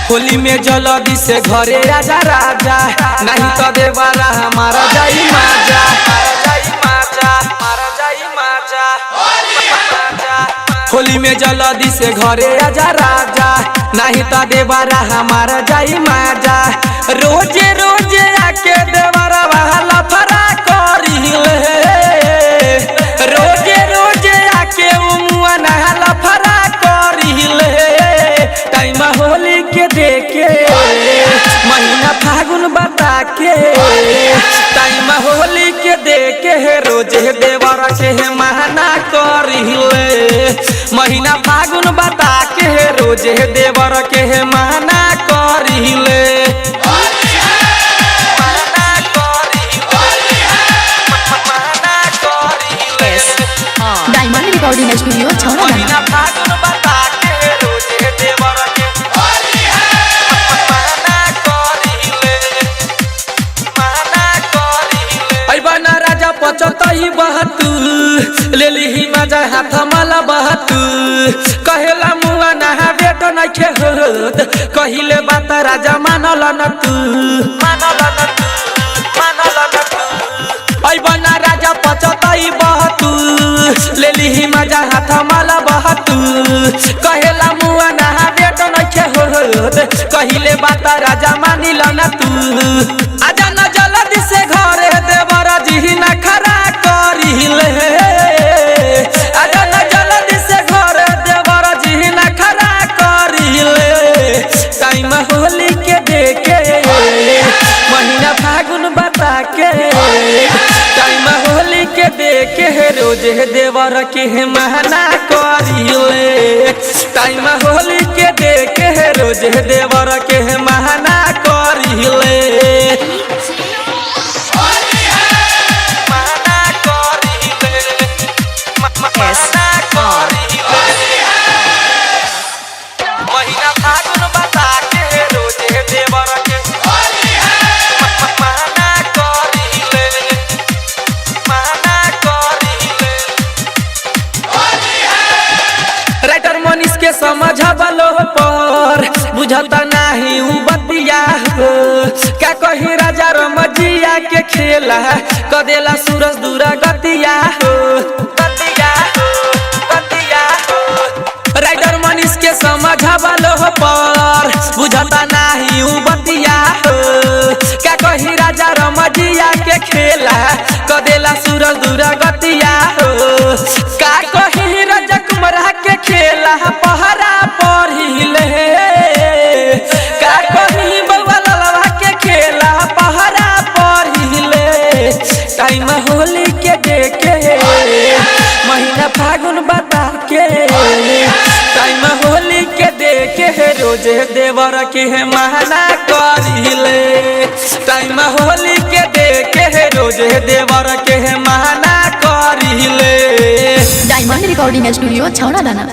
होली में जल्दी से घरे आजा राजा, नहीं तो देवारा हमारा जाई माजा, होली में जल्दी से घरे आजा राजा, नहीं तो देवारा हमारा जाई माजा। रोजे रोजे आके देवारा वाला फरा करिले, रोजे रोजे आके उमुआ नहला फरा करिले। टाइम होली के देखे महीना फागुन बता के, टाइम होली के देखे रोजे देवर के महना करिले। महीना फागुन बता के रोजे देवर के महना करिले। डायमंड रिकॉर्डिंग स्टूडियो छौड़ा फागुन बता के रोजे देवर के बना राजा पचतही बहतू ले ली मजा हाथ माला बहतू। कहेला मुआ नहा बेटो नखे होत, कहिले बात राजा मानल न तू, मानल न तू, मानल न तू। ऐ बना राजा पचतही बहतू ले ली मजा हाथ माला बहतू। कहेला मुआ नहा बेटो नखे होत, कहिले बात राजा मानिल न तू। आजा न जल्दी से घरे देवर जी न खरा करिले, आजा न जल्दी से घरे देवर जी न खरा करिले। टाइम होली के देखे महीना फागुन बता के, टाइम होली के देखे रोजे देवर के महना करिले। टाइम होली के देखे रोजे देवर के महना करिले। महीना फागुन बता के रोजे देवर के महना करिले, महना करिले। राइटर मनीष के समझबलो पर बुझता नहीं उ बतिया हो। क्या कही राजा रमजिया के खेला कदेला सूरज दूरा गतिया हो, गतिया हो, गतिया हो। राइटर मनीष के समझबलो पर बुझता नहीं उ बतिया हो। क्या कही राजा रमजिया के खेला कदेला सूरज दूरा गतिया हो। का कही राजा कुमरा के खेला पहरा पढ़िले, का कही बउआ ललवा के खेला पहरा पढ़िले। टाइम होली के देखे महीना फागुन बता के, टाइम होली के देखे रोजे देवर के महना करिले। टाइम होली के देखे रोजे देवर के महना करिले। डायमंड रिकॉर्डिंग स्टूडियो छौड़ा दाना।